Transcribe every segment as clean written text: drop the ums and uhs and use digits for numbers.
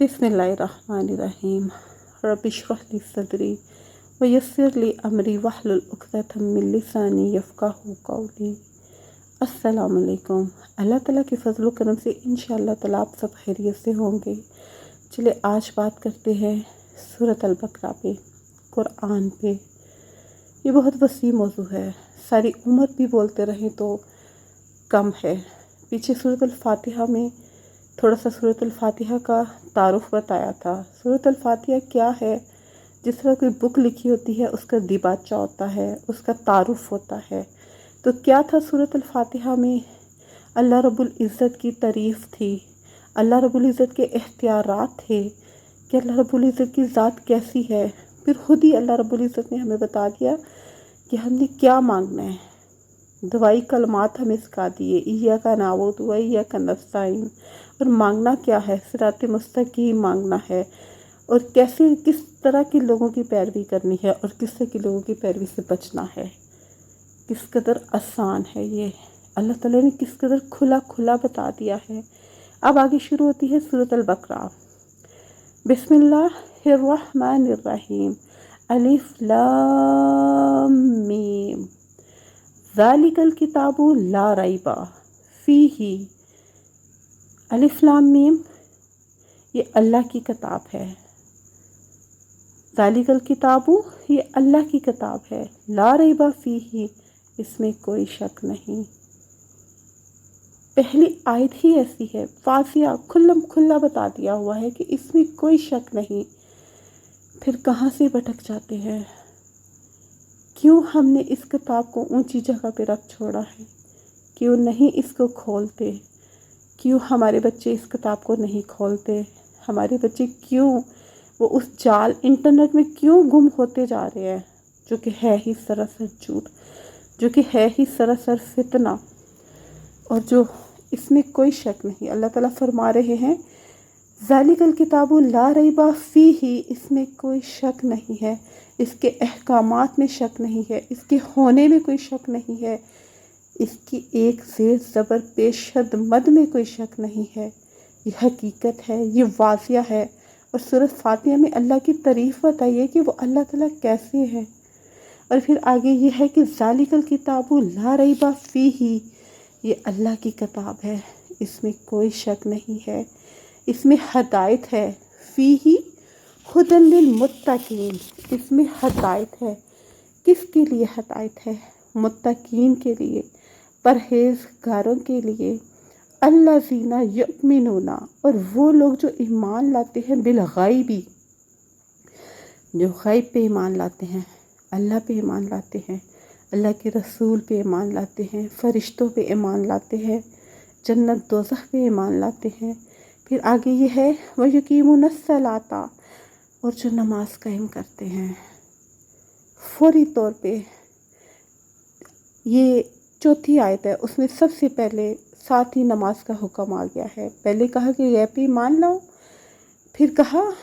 बिस्मिल्लाहिर्रहमानिर्रहीम रब्बि इश्रह ली सदरी व यस्सिर ली अमरी वहलुल उक़दतम मिन लिसानी यफ़क़हू क़ौली। अस्सलामु अलैकुम। अल्लाह ताला के फज़ल व करम से इंशाअल्लाह ताला आप सब खैरियत से होंगे। चलिए आज बात करते हैं सूरत अल-बक़रा पे, कुरान पे। ये बहुत वसी मौजू है, सारी उम्र भी बोलते रहें तो कम है। पीछे सूरत अल-फ़ातिहा में थोड़ा सा सूरत अल-फ़ातिहा का तारुफ़ बताया था। सूरत अल-फ़ातिहा क्या है? जिस तरह कोई बुक लिखी होती है उसका दिबाचा होता है, उसका तारुफ़ होता है। तो क्या था सूरत अल-फ़ातिहा में? अल्लाह रब्बुल इज़्ज़त की तारीफ़ थी, अल्लाह रब्बुल इज़्ज़त के इख्तियारात थे कि अल्लाह रब्बुल इज़्ज़त की ज़ात कैसी है। फिर खुद ही अल्लाह रब्बुल इज़्ज़त ने हमें बता दिया कि हमने क्या मांगना है। दुआई कलमात हमें सिखा दिए, इय्याका नअबुदु व इय्याका नस्तईन। और मांगना क्या है? सिराते मुस्तकीम मांगना है। और कैसे किस तरह के लोगों की पैरवी करनी है और किस तरह के लोगों की पैरवी से बचना है। किस कदर आसान है ये, अल्लाह ताला ने किस कदर खुला खुला बता दिया है। अब आगे शुरू होती है सूरत अल-बक़रा। बिस्मिल्लाहिर्रहमानिर्रहीम अलिफ लाम मीम ज़ालिकल किताबु ला रैबा फ़ीही। अलिफ लाम मीम ये अल्लाह की किताब है। ज़ालिकल किताबु ये अल्लाह की किताब है। ला रैबा फ़ीही इसमें कोई शक नहीं। पहली आयत ही ऐसी है, वाज़िया खुल्लम खुल्ला बता दिया हुआ है कि इसमें कोई शक नहीं। फिर कहाँ से भटक जाते हैं? क्यों हमने इस किताब को ऊंची जगह पे रख छोड़ा है? क्यों नहीं इसको खोलते? क्यों हमारे बच्चे इस किताब को नहीं खोलते? हमारे बच्चे क्यों वो उस जाल इंटरनेट में क्यों गुम होते जा रहे हैं, जो कि है ही सरासर झूठ, जो कि है ही सरासर फितना, और जो इसमें कोई शक नहीं। अल्लाह ताला फरमा रहे हैं ज़ालिकल किताबु ला रैबा फ़ीही, इसमें कोई शक नहीं है, इसके अहकामात में शक नहीं है, इसके होने में कोई शक नहीं है, इसकी एक ज़ेर ज़बर पेशद मद में कोई शक नहीं है। ये हकीकत है, ये वाज़िया है। और सूरत फ़ातिहा में अल्लाह की तारीफ़ बताइए कि वो अल्लाह ताला कैसे है। और फिर आगे ये है कि ज़ालिकल किताबु ला रैबा फ़ीही, ये अल्लाह की किताब है, इसमें कोई शक नहीं है, इसमें हदायत है। फ़ीही हुदन लिल मुत्तकीन, इसमें हदायत है। किसके लिए हदायत है? मुत्तकीन के लिए, परहेज़गारों के लिए। अल्लज़ीना युमिनूना, और वो लोग जो ईमान लाते हैं बिल गैबी, जो गैब पे ईमान लाते हैं, अल्लाह पे ईमान लाते हैं, अल्लाह के रसूल पे ईमान लाते हैं, फ़रिश्तों पे ईमान लाते हैं, जन्नत दोज़ख पे ईमान लाते हैं। फिर आगे ये है व युकीमुनस्सलाता, और जो नमाज कायम करते हैं फौरी तौर पे। ये चौथी आयत है, उसमें सबसे पहले साथ ही नमाज का हुक्म आ गया है। पहले कहा कि गैब पे ईमान लाओ, फिर कहा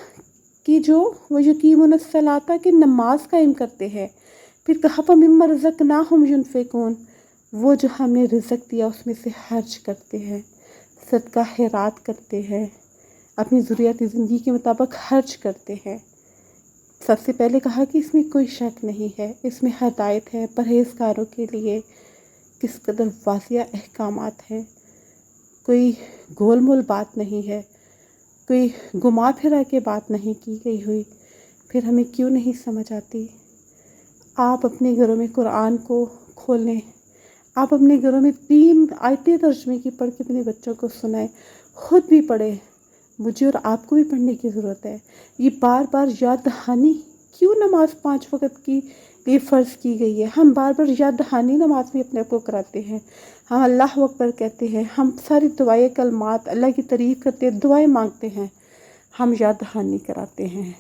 कि जो वो युकीमुनस्सलाता की नमाज कायम करते हैं, फिर कहा फमिम्मा रज़क़नाहुम युनफ़िक़ून, वो जो हमने रिज़्क़ दिया उसमें से खर्च करते हैं, सदका खैरात करते हैं, अपनी ज़रूरियाती ज़िंदगी के मुताबिक खर्च करते हैं। सबसे पहले कहा कि इसमें कोई शक नहीं है, इसमें हदायत है परहेज़गारों के लिए। किस कदर वाज़िया अहकामात है, कोई गोल मोल बात नहीं है, कोई घुमा फिरा के बात नहीं की गई हुई। फिर हमें क्यों नहीं समझ आती? आप अपने घरों में कुरान को खोलें, आप अपने घरों में 3 आयतें तर्जुमे की पढ़ के अपने बच्चों को सुनाएं, खुद भी पढ़ें। मुझे और आपको भी पढ़ने की ज़रूरत है। ये बार बार याद दहानी, क्यों नमाज 5 वक़्त की लिए फ़र्ज़ की गई है? हम बार बार याद दहानी नमाज में अपने को कराते हैं। हम अल्लाह अकबर कहते हैं, हम सारी दुआएं कलमात अल्लाह की तारीफ़ करते हैं, दुआएं मांगते हैं, हम याद दहानी कराते हैं।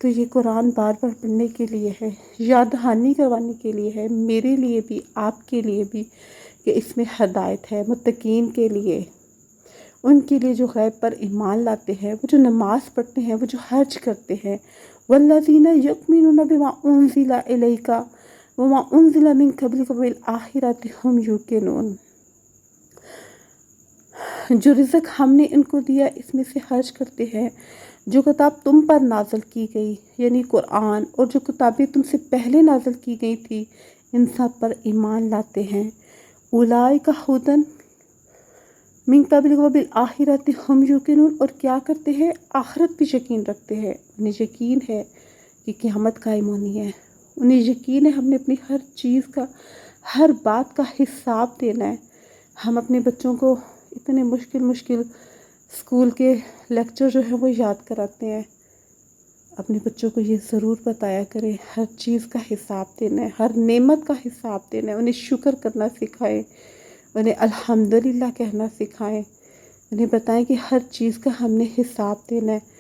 तो ये कुरान बार बार पढ़ने के लिए है, याद दहानी करवाने के लिए है, मेरे लिए भी आपके लिए भी, कि इसमें हदायत है मुत्तकीन के लिए, उनके लिए जो गैब पर ईमान लाते हैं, वो जो नमाज पढ़ते हैं, वो जो हज करते हैं। वल्लज़ीना युमिनूना बिमा उन्ज़िला इलैका वमा उन्ज़िला मिन क़ब्लिका वबिल आखिरति हुम यूक़िनून। जो रिज़्क हमने इनको दिया इसमें से खर्च करते हैं। जो किताब तुम पर नाज़िल की गई यानी कुरान, और जो किताबें तुमसे पहले नाज़िल की गई थी, इन सब पर ईमान लाते हैं। उलाइका हुदन मिन क़ब्लिक व बिल आखिरति हुम युक़िनून, और क्या करते हैं, आखिरत पे यकीन रखते हैं। उन्हें यकीन है कि क़यामत कायम होनी है, उन्हें यकीन है हमने अपनी हर चीज़ का, हर बात का हिसाब देना है। हम अपने बच्चों को इतने मुश्किल स्कूल के लेक्चर जो है वो याद कराते हैं। अपने बच्चों को ये ज़रूर बताया करें, हर चीज़ का हिसाब देना है, हर नेमत का हिसाब देना है। उन्हें शुक्र करना सिखाएं, उन्हें अल्हम्दुलिल्लाह कहना सिखाएं, उन्हें बताएं कि हर चीज़ का हमने हिसाब देना है।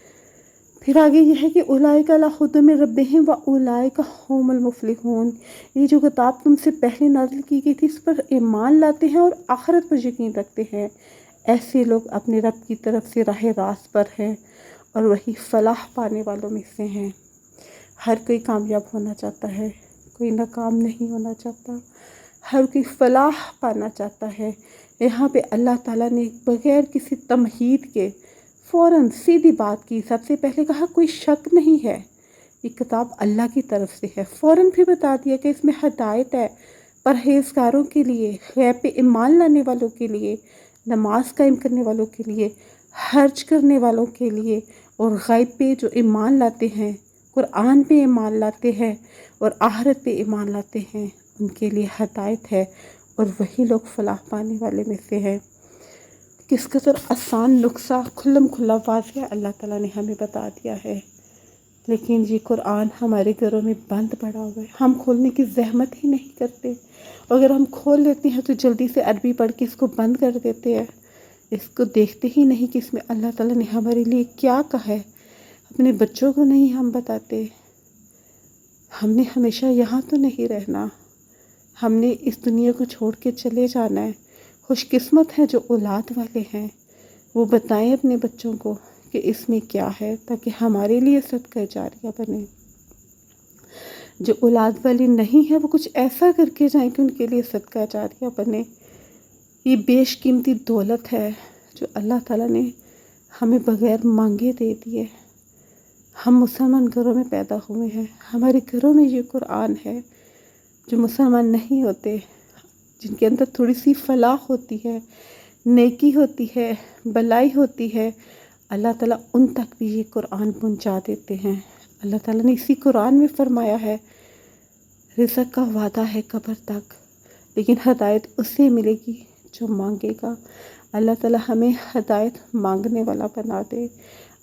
फिर आगे यह है कि उलाइका अला हुदा मिन रब्बिहिम व उलाइका हुमुल मुफ़्लिहून। ये जो किताब तुमसे पहले नाज़िल की गई थी इस पर ईमान लाते हैं और आखिरत पर यकीन रखते हैं, ऐसे लोग अपने रब की तरफ से राह रास्त पर हैं और वही फलाह पाने वालों में से हैं। हर कोई कामयाब होना चाहता है, कोई नाकाम नहीं होना चाहता, हर कोई फलाह पाना चाहता है। यहाँ पे अल्लाह ताला ने बग़ैर किसी तमहीद के फ़ौरन सीधी बात की। सबसे पहले कहा कोई शक नहीं है, ये किताब अल्लाह की तरफ से है। फ़ौरन फिर बता दिया कि इसमें हदायत है परहेज़गारों के लिए, गैब पे ईमान लाने वालों के लिए, नमाज कायम करने वालों के लिए, हज करने वालों के लिए, और गैब पे जो ईमान लाते हैं, कुरान पे ईमान लाते हैं और आखिरत पे ईमान लाते हैं, उनके लिए हदायत है और वही लोग फलाह पाने वाले में से हैं। किस कदर आसान नुस्खा खुल्लम खुल्ला वाज़िह अल्लाह ताला ने हमें बता दिया है, लेकिन ये कुरान हमारे घरों में बंद पड़ा हुआ है। हम खोलने की ज़हमत ही नहीं करते, अगर हम खोल लेते हैं तो जल्दी से अरबी पढ़ के इसको बंद कर देते हैं। इसको देखते ही नहीं कि इसमें अल्लाह ताला ने हमारे लिए क्या कहा है। अपने बच्चों को नहीं हम बताते, हमने हमेशा यहाँ तो नहीं रहना, हमने इस दुनिया को छोड़ के चले जाना है। खुशकिस्मत हैं जो औलाद वाले हैं, वो बताएं अपने बच्चों को कि इसमें क्या है, ताकि हमारे लिए सदका जारिया बने। जो औलाद वाले नहीं है वो कुछ ऐसा करके जाएं कि उनके लिए सदका जारिया बने। ये बेशकीमती दौलत है जो अल्लाह ताला ने हमें बग़ैर मांगे दे दिए। हम मुसलमान घरों में पैदा हुए हैं, हमारे घरों में ये कुरान है। जो मुसलमान नहीं होते, जिनके अंदर थोड़ी सी फलाह होती है, नेकी होती है, भलाई होती है, अल्लाह ताला उन तक भी ये कुरान पहुंचा देते हैं। अल्लाह ताला ने इसी कुरान में फरमाया है रिज़्क़ का वादा है कब्र तक, लेकिन हदायत उसे मिलेगी जो मांगेगा। अल्लाह ताला हमें हदायत मांगने वाला बना दे,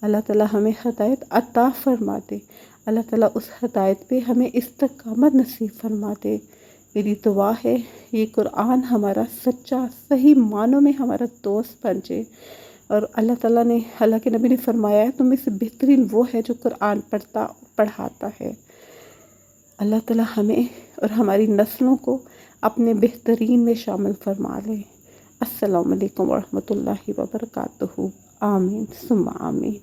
अल्लाह ताला हमें हदायत अता फरमा दे, अल्लाह ताला उस हदायत पे हमें इस्तकामत नसीब फरमा दे। मेरी दुआ है ये कुरान हमारा सच्चा सही मानों में हमारा दोस्त बन जाए। और अल्लाह ताला ने, अल्लाह के नबी ने फरमाया है तुम में से बेहतरीन वो है जो कुरान पढ़ाता है। अल्लाह ताला हमें और हमारी नस्लों को अपने बेहतरीन में शामिल फरमा ले। अस्सलामु अलैकुम वरहमतुल्लाहि वबरकातुहू। आमीन सुम्मा आमीन।